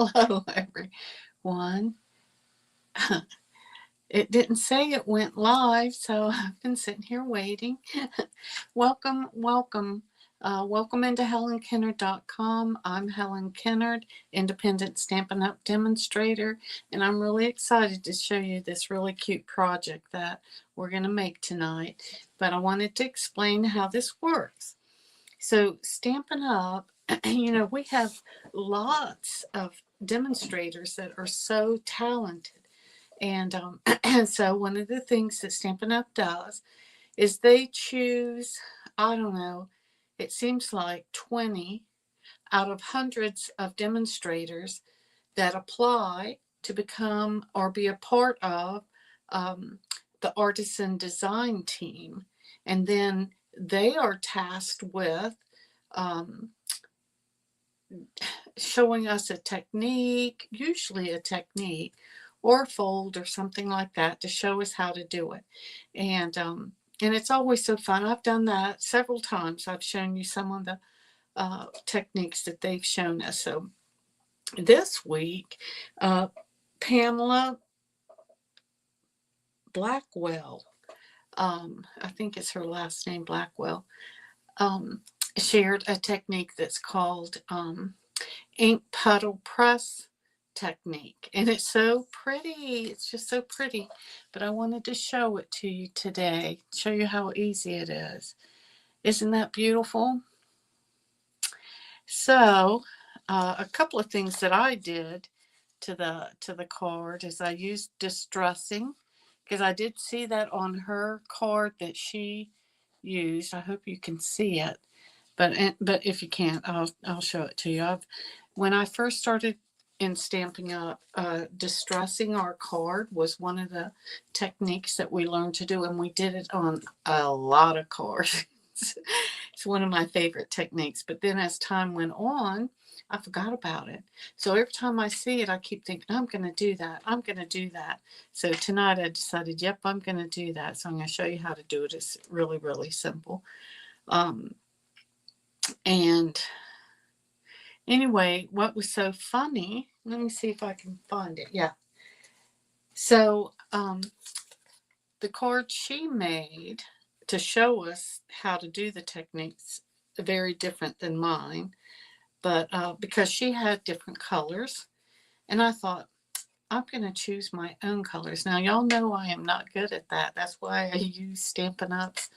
Hello, everyone. It didn't say it went live, so I've been sitting here waiting. Welcome, welcome. Welcome into HelenKennard.com. I'm Helen Kennard, independent Stampin' Up! Demonstrator, and I'm really excited to show you this really cute project that we're going to make tonight. But I wanted to explain how this works. So Stampin' Up!, we have lots of demonstrators that are so talented. And so one of the things that Stampin' Up! Does is they choose, I don't know, it seems like 20 out of hundreds of demonstrators that apply to become or be a part of the artisan design team. And then they are tasked with showing us a technique, usually a technique, or a fold or something like that to show us how to do it. And it's always so fun. I've done that several times. I've shown you some of the techniques that they've shown us. So this week, Pamela Blackwell, I think it's her last name, Blackwell, shared a technique that's called Ink Puddle Press Technique. And it's so pretty. It's just so pretty. But I wanted to show it to you today, show you how easy it is. Isn't that beautiful? So a couple of things that I did to the card is I used distressing, because I did see that on her card that she used. I hope you can see it. But if you can't, I'll show it to you. When I first started in Stampin' Up, distressing our card was one of the techniques that we learned to do, and we did it on a lot of cards. It's one of my favorite techniques. But then as time went on, I forgot about it. So every time I see it, I keep thinking, I'm going to do that. I'm going to do that. So tonight I decided, yep, I'm going to do that. So I'm going to show you how to do it. It's really, really simple. And anyway, what was so funny, let me see if I can find it. Yeah. So the card she made to show us how to do the techniques very different than mine, but because she had different colors, and I thought, I'm going to choose my own colors. Now, y'all know I am not good at that. That's why I use Stampin' Up's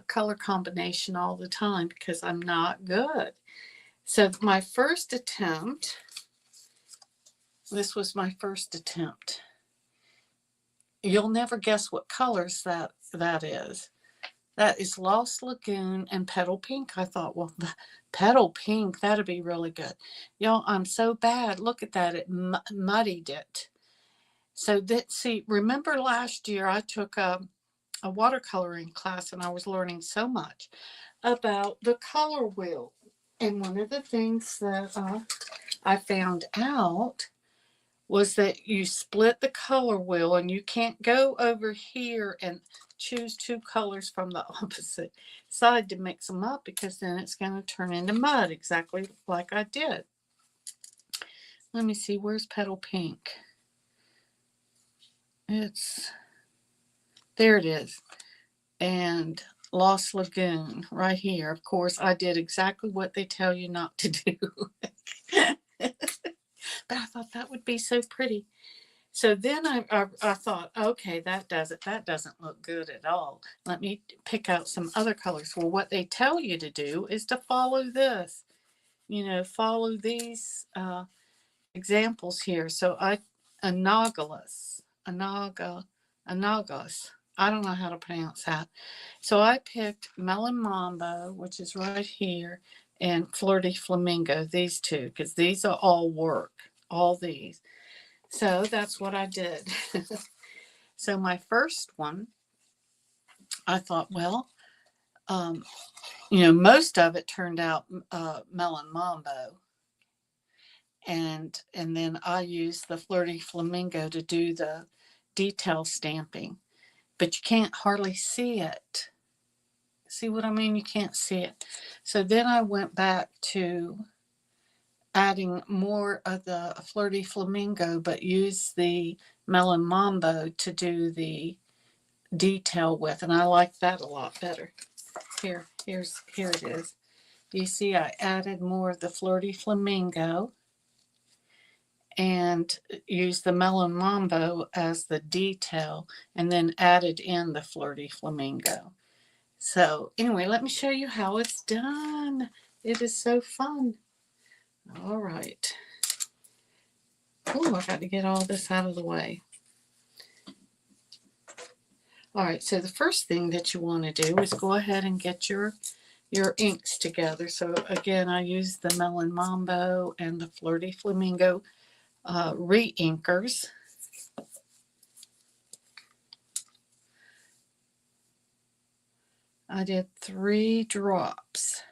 color combination all the time, because I'm not good. So my first attempt, this was my first attempt. You'll never guess what colors that is. That is Lost Lagoon and Petal Pink. I thought, well, the Petal Pink, that'd be really good. Y'all, I'm so bad. Look at that. It muddied it. So see, remember last year I took a watercoloring class, and I was learning so much about the color wheel. And one of the things that I found out was that you split the color wheel, and you can't go over here and choose two colors from the opposite side to mix them up, because then it's going to turn into mud, exactly like I did. Let me see, where's Petal Pink? There it is. And Lost Lagoon right here. Of course, I did exactly what they tell you not to do. But I thought that would be so pretty. So then I thought, okay, that doesn't look good at all. Let me pick out some other colors. Well, what they tell you to do is to follow this. Follow these examples here. So Analogous. I don't know how to pronounce that. So I picked Melon Mambo, which is right here, and Flirty Flamingo, these two, because these are all work, all these. So that's what I did. So my first one, I thought, well, most of it turned out Melon Mambo. And then I used the Flirty Flamingo to do the detail stamping. But you can't hardly see it. See what I mean? You can't see it. So then I went back to adding more of the Flirty Flamingo, but use the Melon Mambo to do the detail with, and I like that a lot better. Here it is. You see I added more of the Flirty Flamingo and used the Melon Mambo as the detail, and then added in the Flirty Flamingo. So anyway, let me show you how it's done. It is so fun. All right. Oh, I got to get all this out of the way. All right, so the first thing that you want to do is go ahead and get your inks together. So again, I used the Melon Mambo and the Flirty Flamingo re-inkers. I did 3 drops.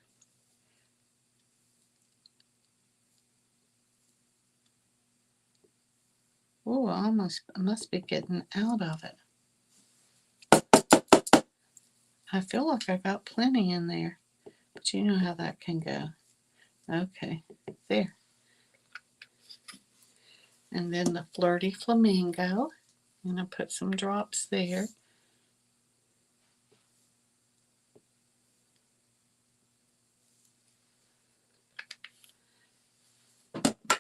Oh, I must be getting out of it. I feel like I got plenty in there, but you know how that can go. Okay, there. And then the Flirty Flamingo. I'm going to put some drops there.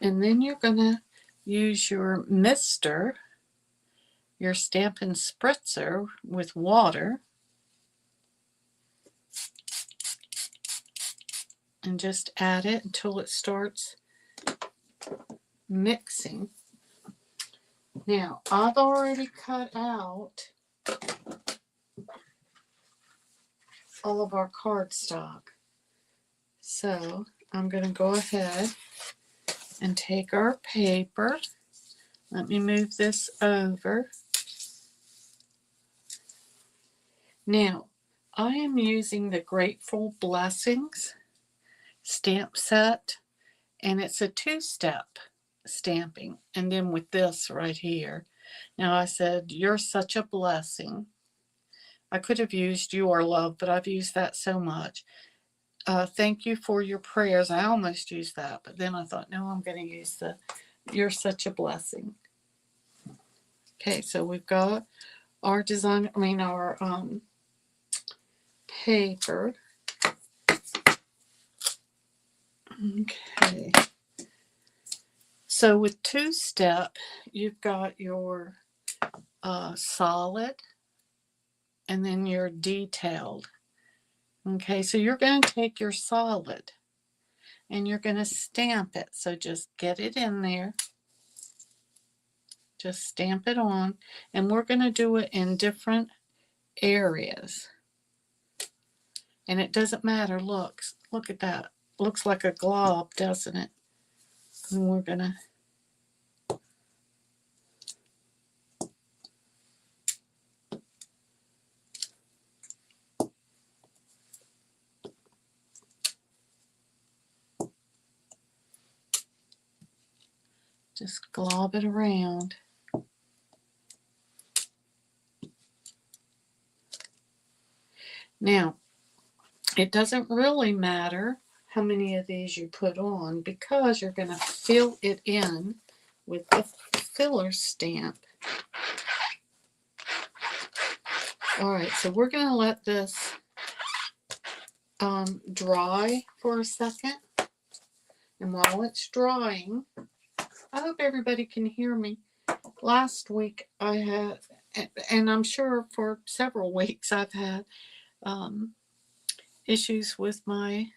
And then you're going to use your mister, your Stampin' Spritzer with water, and just add it until it starts mixing. Now, I've already cut out all of our cardstock. So I'm going to go ahead and take our paper. Let me move this over. Now, I am using the Grateful Blessings stamp set, and it's a 2-step stamping. And then with this right here. Now I said, "You're such a blessing." I could have used "Your Love," but I've used that so much. "Thank you for your prayers." I almost used that, but then I thought, no, I'm going to use the "You're such a blessing." Okay, so we've got our design, our paper. Okay. So with 2-step, you've got your solid and then your detailed. Okay, so you're going to take your solid and you're going to stamp it. So just get it in there. Just stamp it on. And we're going to do it in different areas. And it doesn't matter. Look at that. Looks like a glob, doesn't it? And we're going to just glob it around. Now, it doesn't really matter how many of these you put on because you're going to fill it in with the filler stamp. All right, so we're going to let this dry for a second. And while it's drying, I hope everybody can hear me. Last week I had, and I'm sure for several weeks I've had issues with my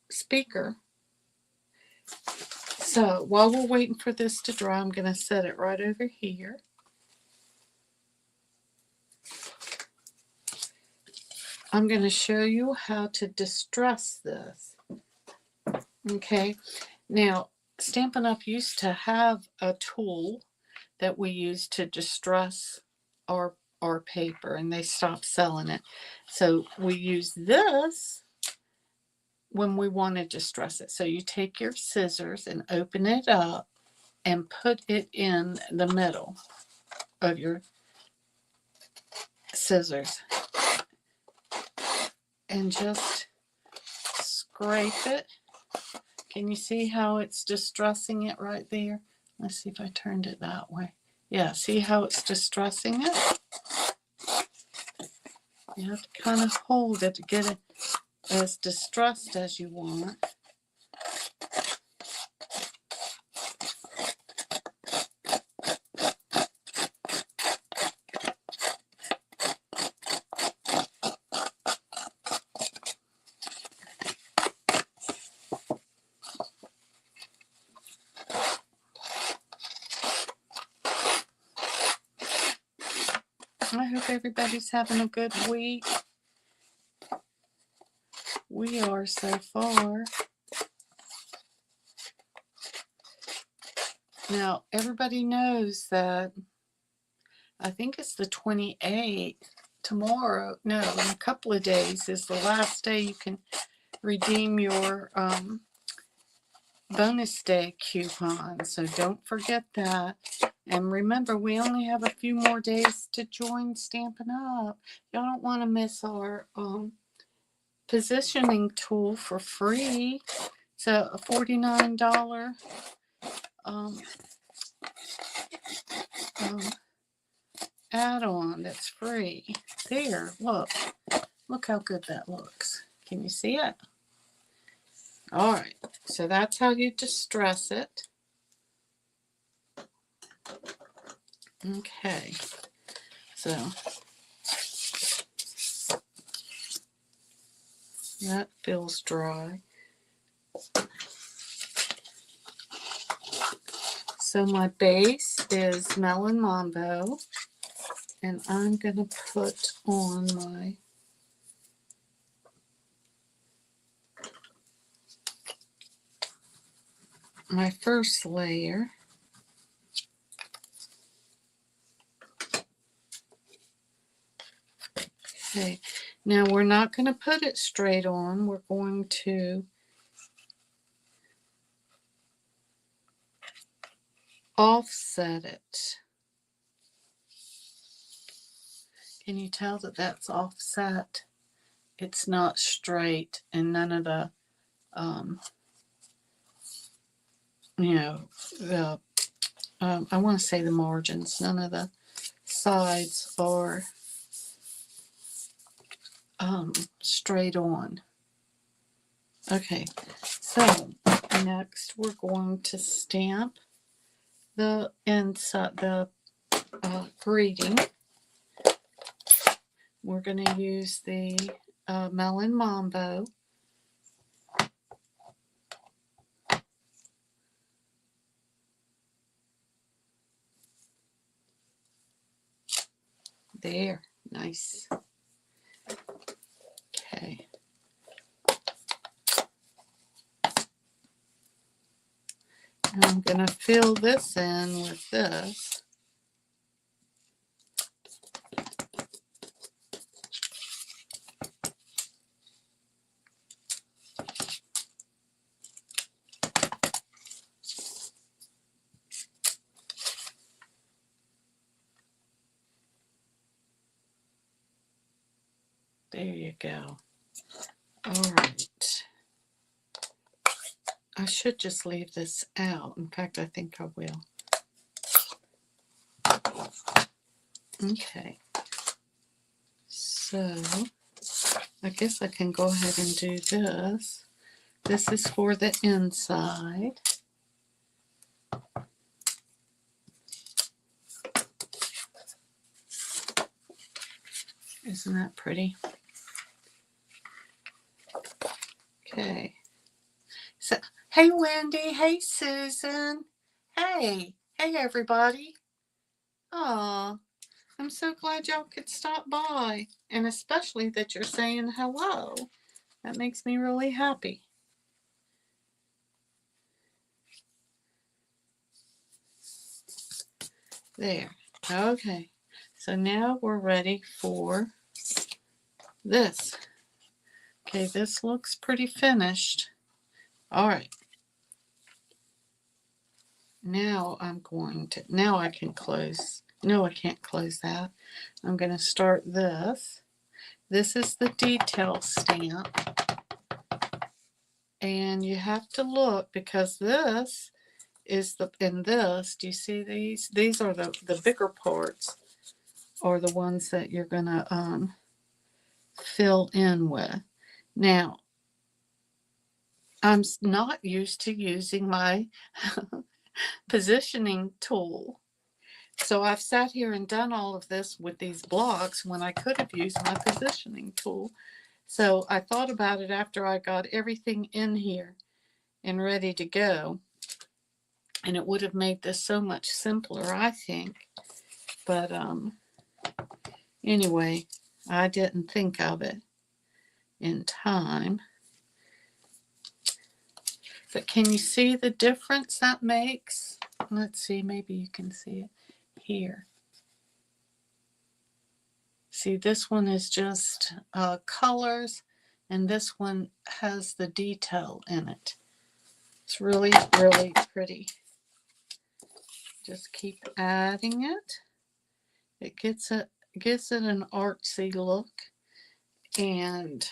speaker. So while we're waiting for this to dry, I'm going to set it right over here. I'm going to show you how to distress this. Okay, now Stampin' Up! Used to have a tool that we use to distress our paper, and they stopped selling it. So we use this when we want to distress it. So you take your scissors and open it up and put it in the middle of your scissors and just scrape it Can you see how it's distressing it right there? Let's see if I turned it that way. Yeah, see how it's distressing it? You have to kind of hold it to get it as distressed as you want. I hope everybody's having a good week. We are so far. Now, everybody knows that I think it's the 28th. Tomorrow, no, in a couple of days is the last day you can redeem your bonus day coupon. So don't forget that. And remember, we only have a few more days to join Stampin' Up. Y'all don't want to miss our positioning tool for free. It's a $49 add-on that's free. There, look. Look how good that looks. Can you see it? All right, so that's how you distress it. Okay, so that feels dry. So my base is Melon Mambo, and I'm going to put on my first layer. Okay, now we're not going to put it straight on. We're going to offset it. Can you tell that that's offset? It's not straight, and none of the, I want to say the margins, none of the sides are straight on. Okay, so next we're going to stamp the inside, the greeting. We're going to use the Melon Mambo. There, nice. Okay. And I'm going to fill this in with this. There you go. All right. I should just leave this out. In fact, I think I will. Okay. So, I guess I can go ahead and do this. This is for the inside. Isn't that pretty? Okay. So, hey Wendy, hey Susan, hey everybody. Aw, I'm so glad y'all could stop by, and especially that you're saying hello. That makes me really happy. There. Okay. So now we're ready for this. Okay, this looks pretty finished. All right. Now I'm going to, now I can close. No, I can't close that. I'm going to start this. This is the detail stamp. And you have to look, because this is the, in this, do you see these? These are the bigger parts, or the ones that you're going to fill in with. Now, I'm not used to using my positioning tool. So I've sat here and done all of this with these blocks when I could have used my positioning tool. So I thought about it after I got everything in here and ready to go. And it would have made this so much simpler, I think. But anyway, I didn't think of it in time. But can you see the difference that makes? Let's see, maybe you can see it here. See, this one is just colors, and this one has the detail in it. It's really, really pretty. Just keep adding it. It gives it an artsy look, and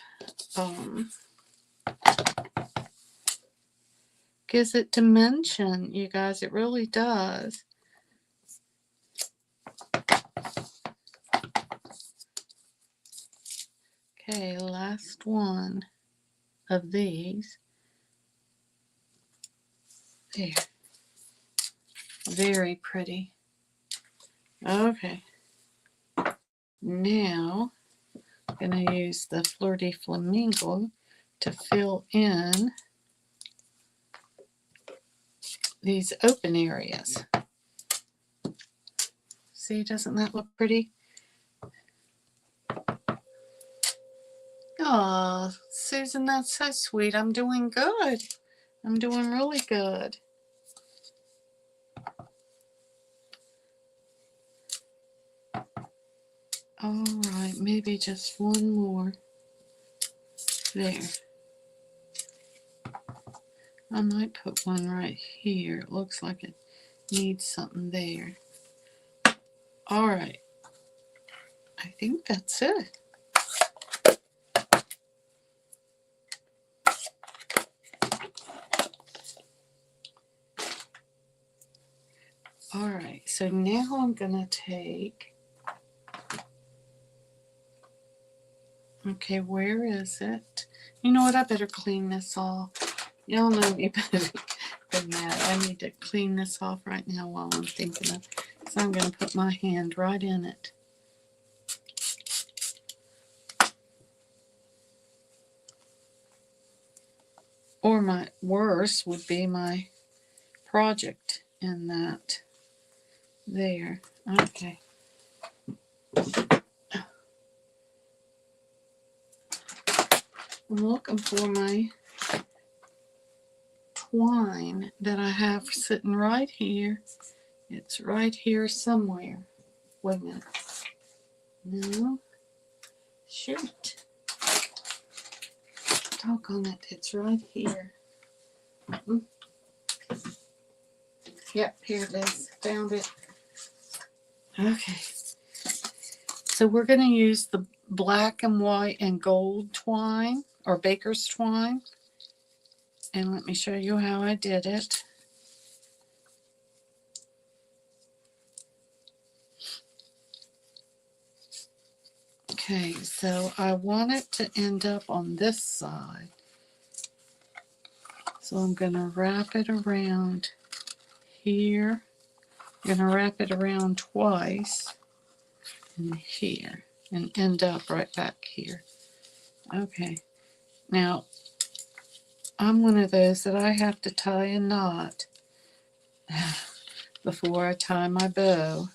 gives it dimension, you guys. It really does. Okay, last one of these. There. Very pretty. Okay. Now, I'm going to use the Fleur de Flamingo to fill in these open areas. See, doesn't that look pretty? Oh, Susan, that's so sweet. I'm doing good. I'm doing really good. All right, maybe just one more. There. I might put one right here. It looks like it needs something there. All right. I think that's it. All right, so now I'm going to take, okay, where is it? You know what, I better clean this off. Y'all know me better than that. I need to clean this off right now while I'm thinking of it. So I'm going to put my hand right in it. Or my worse would be my project in that. There. Okay. I'm looking for my twine that I have sitting right here. It's right here somewhere. Wait a minute. No. Shoot. Doggone it. It's right here. Yep, here it is. Found it. Okay. So we're going to use the black and white and gold twine, or baker's twine. And let me show you how I did it. Okay, so I want it to end up on this side. So I'm going to wrap it around here. I'm going to wrap it around twice and here and end up right back here. Okay, now I'm one of those that I have to tie a knot before I tie my bow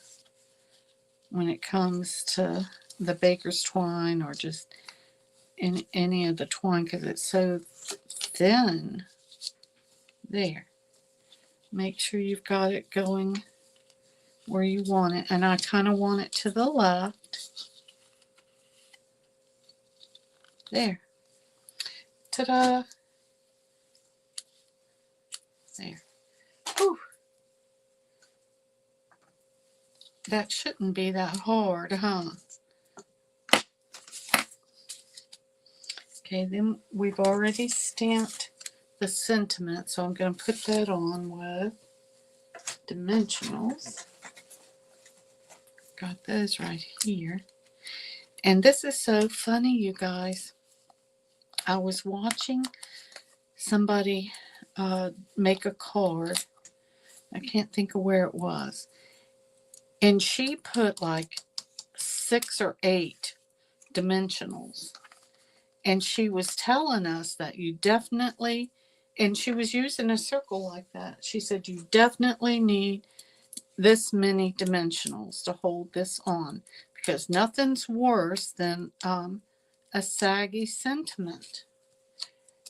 when it comes to the baker's twine or just in any of the twine, because it's so thin. There. Make sure you've got it going where you want it, and I kind of want it to the left. There. Ta-da! There. Whew. That shouldn't be that hard, huh? Okay, then we've already stamped the sentiment. So I'm going to put that on with dimensionals. Got those right here. And this is so funny, you guys. I was watching somebody make a card. I can't think of where it was. And she put like 6 or 8 dimensionals. And she was telling us that you definitely, and she was using a circle like that. She said you definitely need this many dimensionals to hold this on, because nothing's worse than a saggy sentiment.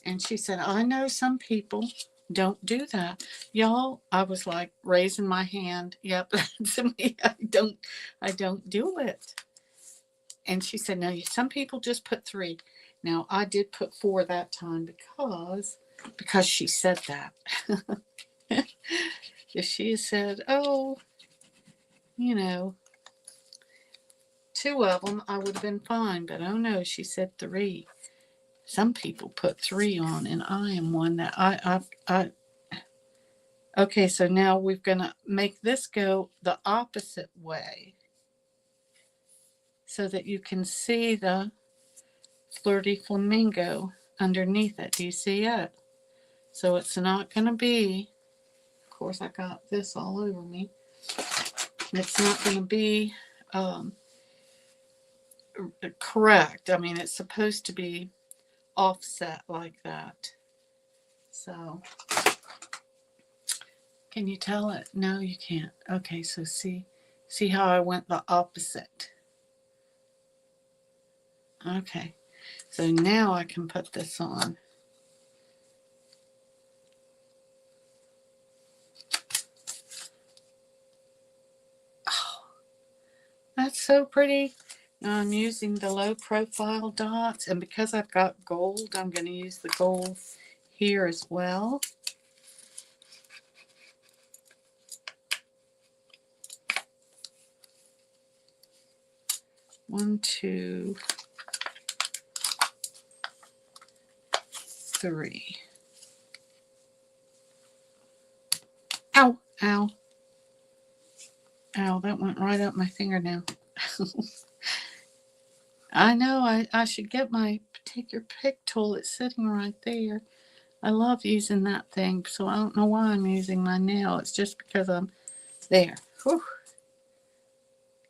And she said, I know some people don't do that. Y'all, I was like raising my hand. Yep, that's me. I don't do it. And she said, no, some people just put 3. Now, I did put 4 that time because she said that. If she said, oh, 2 of them, I would have been fine. But oh no, she said 3. Some people put 3 on, and I am one that I. Okay, so now we're going to make this go the opposite way so that you can see the flirty flamingo underneath it. Do you see it? So it's not going to be, of course I got this all over me. It's not going to be correct. I mean, it's supposed to be offset like that. So, can you tell it? No, you can't. Okay, so see how I went the opposite. Okay, so now I can put this on. Oh, that's so pretty. Now I'm using the low profile dots, and because I've got gold, I'm going to use the gold here as well. One, 2, 3. Ow, ow. Ow, that went right up my fingernail. I know, I should get my take your pick tool. It's sitting right there. I love using that thing, so I don't know why I'm using my nail. It's just because I'm there. Whew.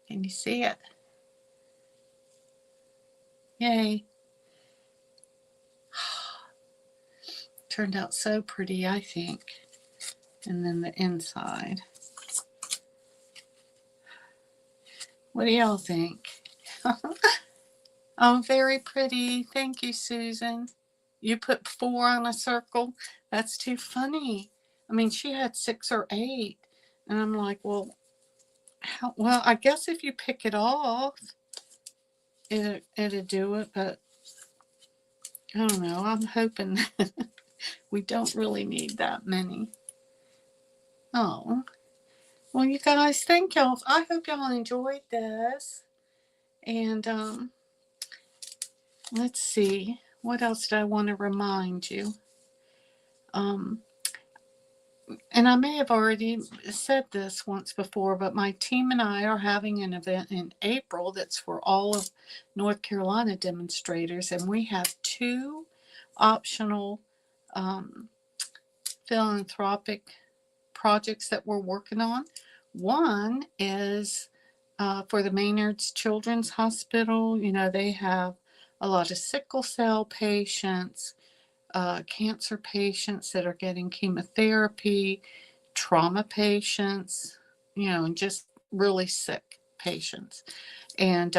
Can you see it? Yay. Turned out so pretty, I think. And then the inside. What do y'all think? Oh, very pretty. Thank you, Susan. You put 4 on a circle? That's too funny. I mean, she had 6 or 8. And I'm like, well, well, I guess if you pick it off, it'd do it. But I don't know. I'm hoping we don't really need that many. Oh. Well, you guys, thank y'all. I hope y'all enjoyed this. And let's see. What else did I want to remind you? And I may have already said this once before, but my team and I are having an event in April that's for all of North Carolina demonstrators, and we have 2 optional philanthropic projects that we're working on. One is for the Maynard's Children's Hospital. They have a lot of sickle cell patients, cancer patients that are getting chemotherapy, trauma patients, and just really sick patients. And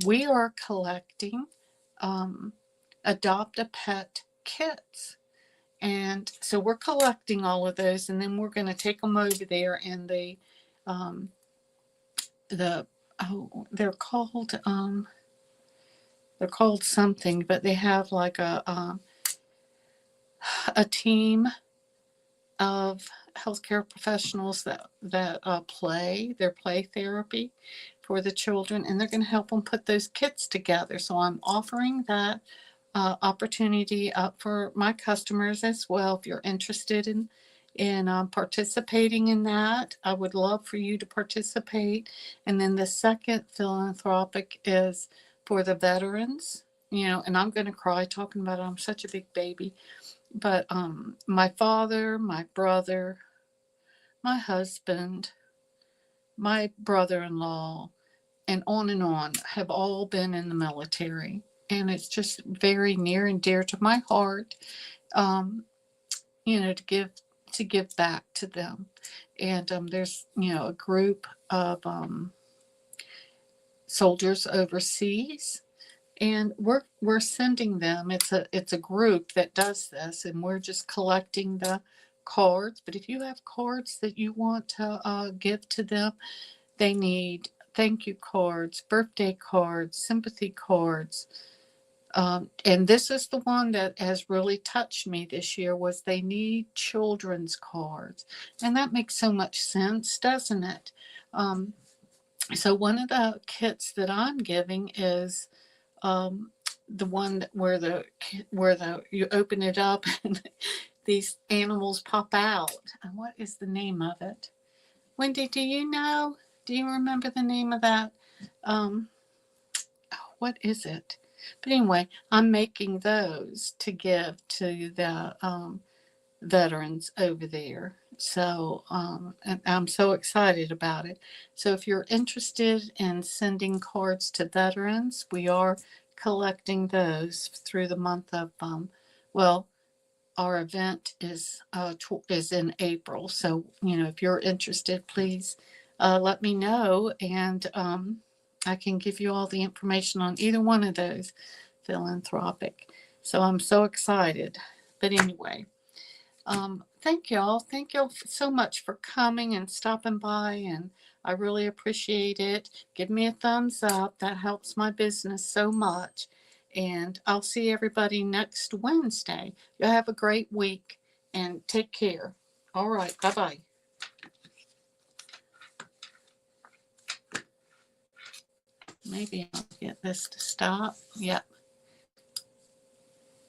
we are collecting Adopt a Pet kits. And so we're collecting all of those, and then we're going to take them over there, and they're called something, but they have like a team of healthcare professionals that play therapy for the children, and they're going to help them put those kits together. So I'm offering that opportunity up for my customers as well. If you're interested in participating in that, I would love for you to participate. And then the second philanthropic is for the veterans. You know, and I'm going to cry talking about it. I'm such a big baby. But my father, my brother, my husband, my brother-in-law, and on have all been in the military. And it's just very near and dear to my heart, um, you know, to give back to them. And there's, you know, a group of soldiers overseas, and we're sending them. It's a group that does this, and we're just collecting the cards. But if you have cards that you want to give to them, they need thank you cards, birthday cards, sympathy cards. And this is the one that has really touched me this year, was they need children's cards. And that makes so much sense, doesn't it? Um, so one of the kits that I'm giving is um, the one where the you open it up and these animals pop out. And what is the name of it? Wendy, do you know? Do you remember the name of that? Um, what is it? But anyway, I'm making those to give to the veterans over there. So, and I'm so excited about it. So, if you're interested in sending cards to veterans, we are collecting those through the month of, well, our event is in April. So, you know, if you're interested, please let me know, and I can give you all the information on either one of those philanthropic. So I'm so excited. But anyway, thank y'all. Thank y'all so much for coming and stopping by, and I really appreciate it. Give me a thumbs up. That helps my business so much. And I'll see everybody next Wednesday. You'll have a great week and take care. All right. Bye bye. Maybe I'll get this to stop. Yep.